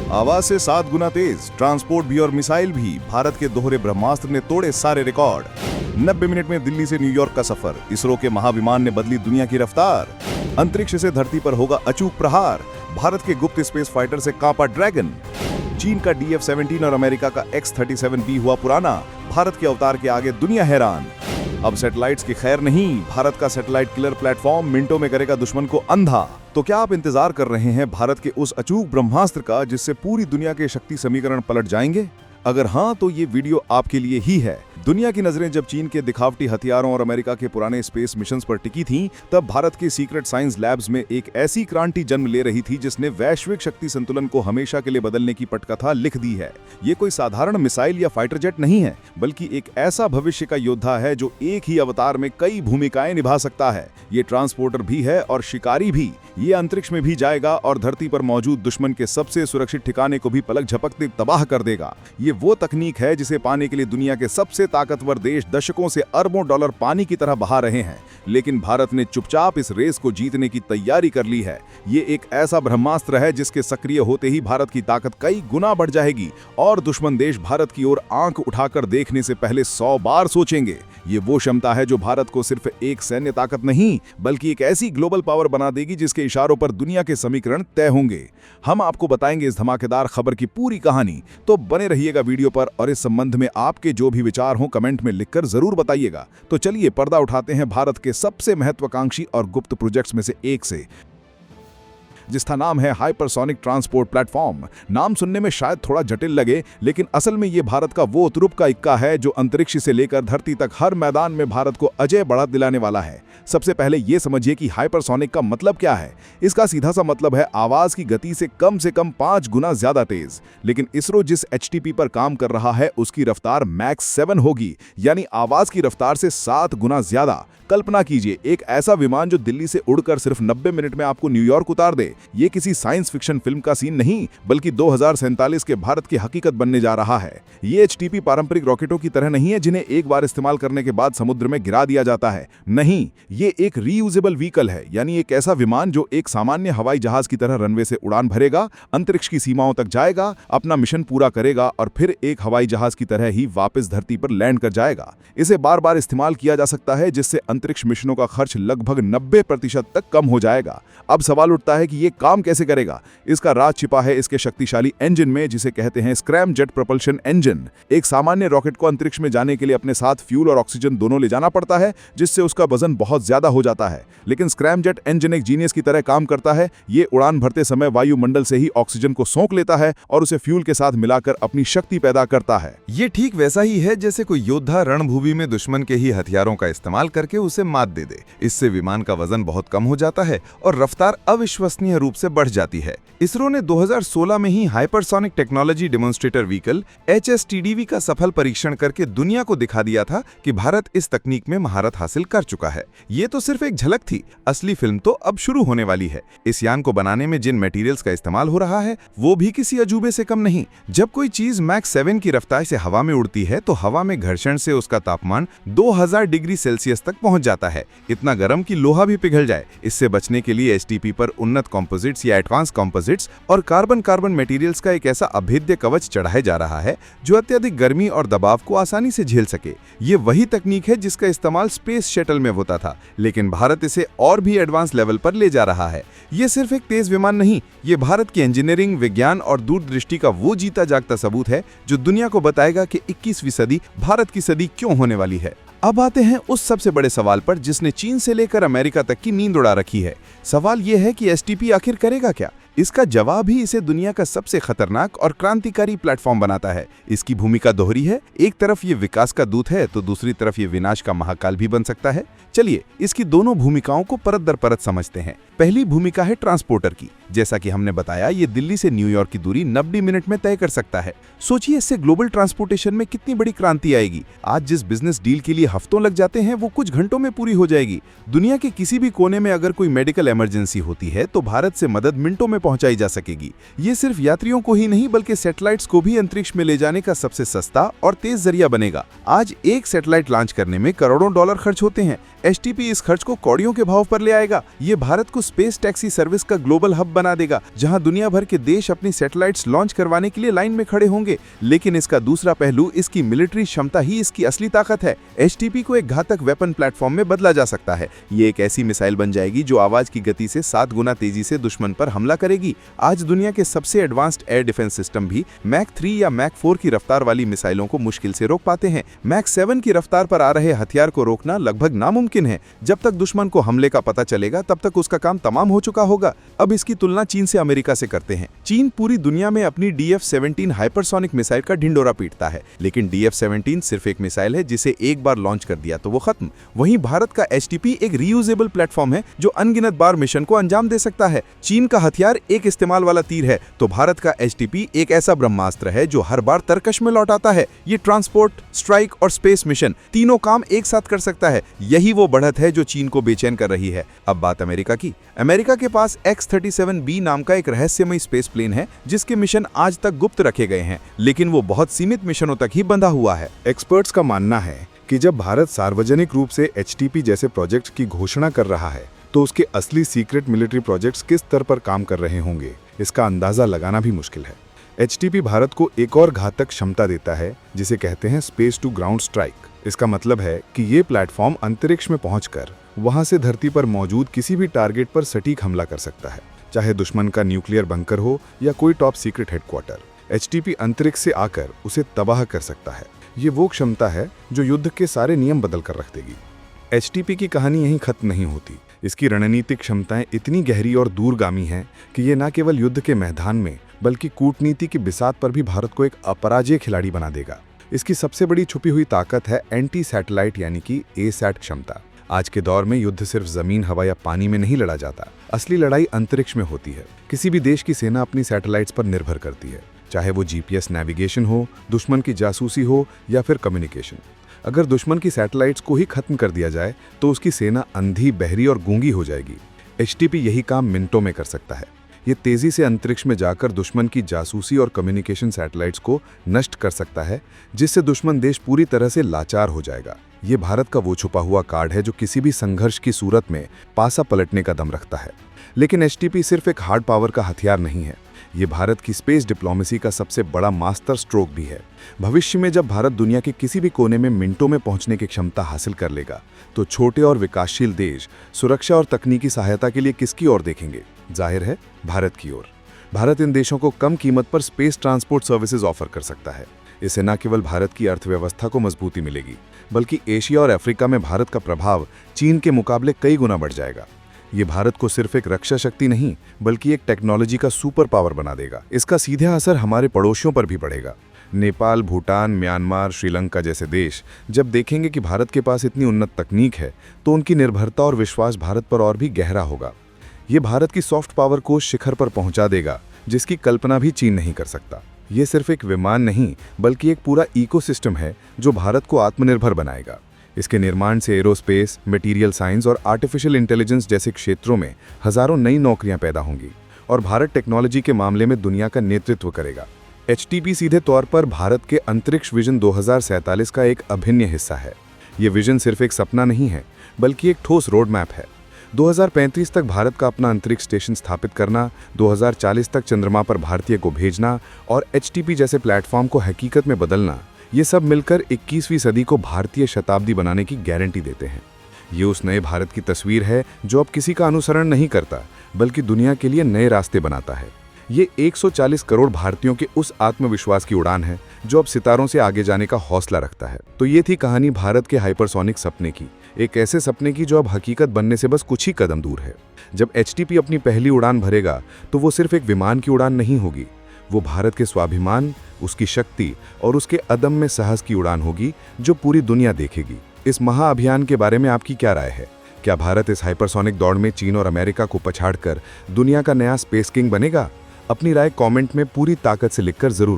आवाज से 7 गुना तेज, ट्रांसपोर्ट भी और मिसाइल भी, भारत के दोहरे ब्रह्मास्त्र ने तोड़े सारे रिकॉर्ड। 90 मिनट में दिल्ली से न्यूयॉर्क का सफर, इसरो के महाविमान ने बदली दुनिया की रफ्तार। अंतरिक्ष से धरती पर होगा अचूक प्रहार, भारत के गुप्त स्पेस फाइटर से कांपा ड्रैगन। चीन का DF-17 और अमेरिका का X-37B हुआ पुराना, भारत के अवतार के आगे दुनिया हैरान। अब सैटेलाइट्स की खैर नहीं, भारत का सैटेलाइट किलर प्लेटफॉर्म मिनटों में करेगा दुश्मन को अंधा। तो क्या आप इंतजार कर रहे हैं भारत के उस अचूक ब्रह्मास्त्र का जिससे पूरी दुनिया के शक्ति समीकरण पलट जाएंगे? अगर हाँ, तो ये वीडियो आपके लिए ही है। दुनिया की नजरें जब चीन के दिखावटी हथियारों और अमेरिका के पुराने स्पेस मिशंस पर टिकी थीं, तब भारत के सीक्रेट साइंस लैब्स में एक ऐसी क्रांति जन्म ले रही थी जिसने वैश्विक शक्ति संतुलन को हमेशा के लिए बदलने की पटकथा लिख दी है। ये कोई साधारण मिसाइल या फाइटर जेट नहीं है, बल्कि एक ऐसा भविष्य का योद्धा है जो एक ही अवतार में कई भूमिकाएं निभा सकता है। ये ट्रांसपोर्टर भी है और शिकारी भी। ये अंतरिक्ष में भी जाएगा और धरती पर मौजूद दुश्मन के सबसे सुरक्षित ठिकाने को भी पलक झपकते तबाह कर देगा। ये वो तकनीक है जिसे पाने के लिए दुनिया के सबसे ताकतवर देश दशकों से अरबों डॉलर पानी की तरह बहा रहे हैं, लेकिन भारत ने चुपचाप इस रेस को जीतने की तैयारी कर ली है। ये एक ऐसा ब्रह्मास्त्र है जिसके सक्रिय होते ही भारत की ताकत कई गुना बढ़ जाएगी और दुश्मन देश भारत की ओर आंख उठाकर देखने से पहले 100 बार सोचेंगे। ये वो क्षमता है जो भारत को सिर्फ एक सैन्य ताकत नहीं, बल्कि एक ऐसी ग्लोबल पावर बना देगी जिसके इशारों पर दुनिया के समीकरण तय होंगे। हम आपको बताएंगे इस धमाकेदार खबर की पूरी कहानी, तो बने रहिएगा वीडियो पर और इस संबंध में आपके जो भी विचार हों कमेंट में लिखकर जरूर बताइएगा। तो चलिए पर्दा उठाते हैं भारत के सबसे महत्वाकांक्षी और गुप्त प्रोजेक्ट्स में से एक से, जिसका नाम है हाइपरसोनिक ट्रांसपोर्ट प्लेटफॉर्म। नाम सुनने में शायद थोड़ा जटिल लगे, लेकिन असल में ये भारत का वो तुरुप का इक्का है जो अंतरिक्ष से लेकर धरती तक हर मैदान में भारत को अजय बढ़त दिलाने वाला है। सबसे पहले ये समझिए कि हाइपरसोनिक का मतलब क्या है। इसका सीधा सा मतलब है आवाज की गति से कम 5 गुना ज्यादा तेज। लेकिन इसरो जिस HTP पर काम कर रहा है उसकी रफ्तार मैक्स 7 होगी, यानी आवाज की रफ्तार से 7 गुना ज्यादा। कल्पना कीजिए, एक ऐसा विमान जो दिल्ली से उड़कर सिर्फ 90 मिनट में आपको न्यूयॉर्क उतार दे। ये किसी साइंस फिक्शन फिल्म का सीन नहीं, बल्कि 2047 के भारत की हकीकत बनने जा रहा है। ये HTP पारंपरिक रॉकेटों की तरह नहीं है जिन्हें एक बार इस्तेमाल करने के बाद समुद्र में गिरा दिया जाता है। नहीं, ये एक रीयूजेबल व्हीकल है, यानी एक ऐसा विमान जो एक सामान्य हवाई जहाज की तरह रनवे से उड़ान भरेगा, अंतरिक्ष की सीमाओं तक जाएगा, अपना मिशन पूरा करेगा और फिर एक हवाई जहाज की तरह ही वापस धरती पर लैंड कर जाएगा। इसे बार बार इस्तेमाल किया जा सकता है, जिससे अंतरिक्ष मिशनों का खर्च लगभग 90% तक कम हो जाएगा। अब सवाल उठता है कि ये काम कैसे करेगा। इसका राज छिपा है इसके शक्तिशाली इंजन में, जिसे कहते हैं स्क्रैम जेट प्रोपल्शन इंजन। एक सामान्य रॉकेट को अंतरिक्ष में जाने के लिए अपने साथ फ्यूल और ऑक्सीजन दोनों ले जाना पड़ता है, जिससे उसका वजन बहुत ज्यादा हो जाता है। लेकिन स्क्रैम जेट इंजन एक जीनियस की तरह काम करता है। ये उड़ान भरते समय वायुमंडल से ही ऑक्सीजन को सोख लेता है और उसे फ्यूल के साथ मिलाकर अपनी शक्ति पैदा करता है। ये ठीक वैसा ही है जैसे कोई योद्धा रणभूमि में दुश्मन के ही हथियारों का इस्तेमाल करके उसे मात दे दे। इससे विमान का वजन बहुत कम हो जाता है और रफ्तार अविश्वसनीय रूप से बढ़ जाती है। इसरो ने 2016 में ही hypersonic technology demonstrator vehicle HSTDV का सफल परीक्षण करके दुनिया को दिखा दिया था कि भारत इस तकनीक में महारत हासिल कर चुका है। ये तो सिर्फ एक झलक थी, असली फिल्म तो अब शुरू होने वाली है। इस यान को बनाने में जिन मटेरियल्स का इस्तेमाल हो रहा है वो भी किसी अजूबे से कम नहीं। जब कोई चीज मैक्स 7 की रफ्तार से हवा में उड़ती है तो हवा में घर्षण से उसका तापमान 2000 डिग्री सेल्सियस तक पहुंच जाता है, इतना गर्म कि लोहा भी पिघल जाए। इससे बचने के लिए HTP पर उन्नत कंपोजिट्स या एडवांस कंपोजिट्स और कार्बन मटेरियल्स का एक ऐसा अभेद्य कवच चढ़ाया जा रहा है जो अत्यधिक गर्मी और दबाव को आसानी से झेल सके। ये वही तकनीक है जिसका इस्तेमाल स्पेस शटल में होता था, लेकिन भारत इसे और भी एडवांस लेवल पर ले जा रहा है। ये सिर्फ एक तेज विमान नहीं, ये भारत की इंजीनियरिंग, विज्ञान और दूरदृष्टि का वो जीता जागता सबूत है जो दुनिया को बताएगा कि 21वीं सदी भारत की सदी क्यों होने वाली है। अब आते हैं उस सबसे बड़े सवाल पर जिसने चीन से लेकर अमेरिका तक की नींद उड़ा रखी है। सवाल यह है कि HTP आखिर करेगा क्या? इसका जवाब ही इसे दुनिया का सबसे खतरनाक और क्रांतिकारी प्लेटफॉर्म बनाता है। इसकी भूमिका दोहरी है, एक तरफ ये विकास का दूत है तो दूसरी तरफ ये विनाश का महाकाल भी बन सकता है। चलिए इसकी दोनों भूमिकाओं को परत दर परत समझते हैं। पहली भूमिका है ट्रांसपोर्टर की। जैसा कि हमने बताया, ये दिल्ली से न्यूयॉर्क की दूरी 90 मिनट में तय कर सकता है। सोचिए इससे ग्लोबल ट्रांसपोर्टेशन में कितनी बड़ी क्रांति आएगी। आज जिस बिजनेस डील के लिए हफ्तों लग जाते हैं वो कुछ घंटों में पूरी हो जाएगी। दुनिया के किसी भी कोने में अगर कोई मेडिकल इमरजेंसी होती है तो भारत से मदद मिनटों में पहुंचाई जा सकेगी। ये सिर्फ यात्रियों को ही नहीं बल्कि सैटेलाइट्स को भी अंतरिक्ष में ले जाने का सबसे सस्ता और तेज जरिया बनेगा। आज एक सैटेलाइट लॉन्च करने में करोड़ों डॉलर खर्च होते हैं। STP इस खर्च को कौड़ियों के भाव पर ले आएगा। ये भारत को स्पेस टैक्सी सर्विस का ग्लोबल हब बना देगा, जहां दुनिया भर के देश अपनी सैटेलाइट्स लॉन्च करवाने के लिए लाइन में खड़े होंगे। लेकिन इसका दूसरा पहलू इसकी मिलिट्री क्षमता ही इसकी असली ताकत है। STP को एक घातक वेपन प्लेटफॉर्म में बदला जा सकता है। ये एक ऐसी मिसाइल बन जाएगी जो आवाज की गति से 7 गुना तेजी से दुश्मन पर हमला करेगी। आज दुनिया के सबसे एडवांस्ड एयर डिफेंस सिस्टम भी मैक 3 या मैक 4 की रफ्तार वाली मिसाइलों को मुश्किल से रोक पाते हैं। मैक 7 की रफ्तार पर आ रहे हथियार को रोकना लगभग नामुमकिन है। जब तक दुश्मन को हमले का पता चलेगा तब तक उसका काम तमाम हो चुका होगा। अब इसकी तुलना चीन से अमेरिका से करते हैं। चीन पूरी दुनिया में अपनी DF-17 हाइपरसोनिक मिसाइल का ढिंडोरा पीटता है, लेकिन DF-17 सिर्फ एक मिसाइल है जिसे एक बार लॉन्च कर दिया तो वो खत्म। वहीं भारत का STP एक रीयूजेबल प्लेटफॉर्म है जो अनगिनत बार मिशन को अंजाम दे सकता है। चीन का हथियार एक इस्तेमाल वाला तीर है तो भारत का STP एक ऐसा ब्रह्मास्त्र है जो हर बार तरकश में लौट आता है। ये ट्रांसपोर्ट, स्ट्राइक और स्पेस मिशन तीनों काम एक साथ कर सकता है। यही वो बढ़त है जो चीन को बेचैन कर रही है। अब बात अमेरिका की। अमेरिका के पास X-37B नाम का एक रहस्यमय स्पेस प्लेन है जिसके मिशन आज तक गुप्त रखे गए हैं, लेकिन वो बहुत सीमित मिशनों तक ही बंधा हुआ है। एक्सपर्ट्स का मानना है कि जब भारत सार्वजनिक रूप से HTP जैसे प्रोजेक्ट्स की घोषणा कर रहा है तो उसके असली सीक्रेट मिलिट्री प्रोजेक्ट्स किस स्तर पर काम कर रहे होंगे, इसका अंदाजा लगाना भी मुश्किल है। HTP भारत को एक और घातक क्षमता देता है जिसे कहते हैं स्पेस टू ग्राउंड स्ट्राइक। इसका मतलब है कि ये प्लेटफॉर्म अंतरिक्ष में पहुंचकर वहां से धरती पर मौजूद किसी भी टारगेट पर सटीक हमला कर सकता है, चाहे दुश्मन का न्यूक्लियर बंकर हो या कोई टॉप सीक्रेट हेडक्वार्टर। HTP अंतरिक्ष से आकर उसे तबाह कर सकता है। ये वो क्षमता है जो युद्ध के सारे नियम बदल कर रख देगी। HTP की कहानी यहीं खत्म नहीं होती। इसकी रणनीतिक क्षमताएं इतनी गहरी और दूरगामी हैं कि ये न केवल युद्ध के मैदान में बल्कि कूटनीति की बिसात पर भी भारत को एक अपराजेय खिलाड़ी बना देगा। इसकी सबसे बड़ी छुपी हुई ताकत है एंटी सैटेलाइट यानी कि ASAT क्षमता। आज के दौर में युद्ध सिर्फ जमीन, हवा या पानी में नहीं लड़ा जाता। असली लड़ाई अंतरिक्ष में होती है। किसी भी देश की सेना अपनी सैटेलाइट्स पर निर्भर करती है, चाहे वो GPS नेविगेशन हो, दुश्मन की जासूसी हो या फिर कम्युनिकेशन। अगर दुश्मन की सैटेलाइट्स को ही खत्म कर दिया जाए तो उसकी सेना अंधी, बहरी और गूंगी हो जाएगी। HTP यही काम मिनटों में कर सकता है। ये तेजी से अंतरिक्ष में जाकर दुश्मन की जासूसी और कम्युनिकेशन सैटेलाइट्स को नष्ट कर सकता है, जिससे दुश्मन देश पूरी तरह से लाचार हो जाएगा। ये भारत का वो छुपा हुआ कार्ड है जो किसी भी संघर्ष की सूरत में पासा पलटने का दम रखता है। लेकिन HTP सिर्फ एक हार्ड पावर का हथियार नहीं है, ये भारत की स्पेस डिप्लोमेसी का सबसे बड़ा मास्टर स्ट्रोक भी है। भविष्य में जब भारत दुनिया के किसी भी कोने में मिनटों में पहुंचने की क्षमता हासिल कर लेगा तो छोटे और विकासशील देश सुरक्षा और तकनीकी सहायता के लिए किसकी ओर देखेंगे? जाहिर है, भारत की ओर। भारत इन देशों को कम कीमत पर स्पेस ट्रांसपोर्ट सर्विसेज ऑफर कर सकता है। इससे न केवल भारत की अर्थव्यवस्था को मजबूती मिलेगी बल्कि एशिया और अफ्रीका में भारत का प्रभाव चीन के मुकाबले कई गुना बढ़ जाएगा। ये भारत को सिर्फ एक रक्षा शक्ति नहीं बल्कि एक टेक्नोलॉजी का सुपर पावर बना देगा। इसका सीधा असर हमारे पड़ोसियों पर भी पड़ेगा। नेपाल, भूटान, म्यांमार, श्रीलंका जैसे देश जब देखेंगे कि भारत के पास इतनी उन्नत तकनीक है तो उनकी निर्भरता और विश्वास भारत पर और भी गहरा होगा। ये भारत की सॉफ्ट पावर को शिखर पर पहुंचा देगा जिसकी कल्पना भी चीन नहीं कर सकता। ये सिर्फ एक विमान नहीं बल्कि एक पूरा इकोसिस्टम है जो भारत को आत्मनिर्भर बनाएगा। इसके निर्माण से एरोस्पेस, मटेरियल साइंस और आर्टिफिशियल इंटेलिजेंस जैसे क्षेत्रों में हजारों नई नौकरियां पैदा होंगी और भारत टेक्नोलॉजी के मामले में दुनिया का नेतृत्व करेगा। HTP सीधे तौर पर भारत के अंतरिक्ष विजन 2047 का एक अभिन्न हिस्सा है। ये विजन सिर्फ एक सपना नहीं है बल्कि एक ठोस रोड मैप है। 2035 तक भारत का अपना अंतरिक्ष स्टेशन स्थापित करना, 2040 तक चंद्रमा पर भारतीय को भेजना और HTP जैसे प्लेटफॉर्म को हकीकत में बदलना, ये सब मिलकर 21वीं सदी को भारतीय शताब्दी बनाने की गारंटी देते हैं। ये उस नए भारत की तस्वीर है जो अब किसी का अनुसरण नहीं करता बल्कि दुनिया के लिए नए रास्ते बनाता है। ये 140 करोड़ भारतीयों के उस आत्मविश्वास की उड़ान है जो अब सितारों से आगे जाने का हौसला रखता है। तो ये थी कहानी भारत के हाइपरसोनिक सपने की, एक ऐसे सपने की जो अब हकीकत बनने से बस कुछ ही कदम दूर है। जब HTP अपनी पहली उड़ान भरेगा तो वो सिर्फ एक विमान की उड़ान नहीं होगी, वो भारत के स्वाभिमान, उसकी शक्ति और उसके अदम्य साहस की उड़ान होगी जो पूरी दुनिया देखेगी। इस महाअभियान के बारे में आपकी क्या राय है? क्या भारत इस हाइपरसोनिक दौड़ में चीन और अमेरिका को पछाड़कर दुनिया का नया स्पेस किंग बनेगा? अपनी राय कमेंट में पूरी ताकत से लिखकर जरूर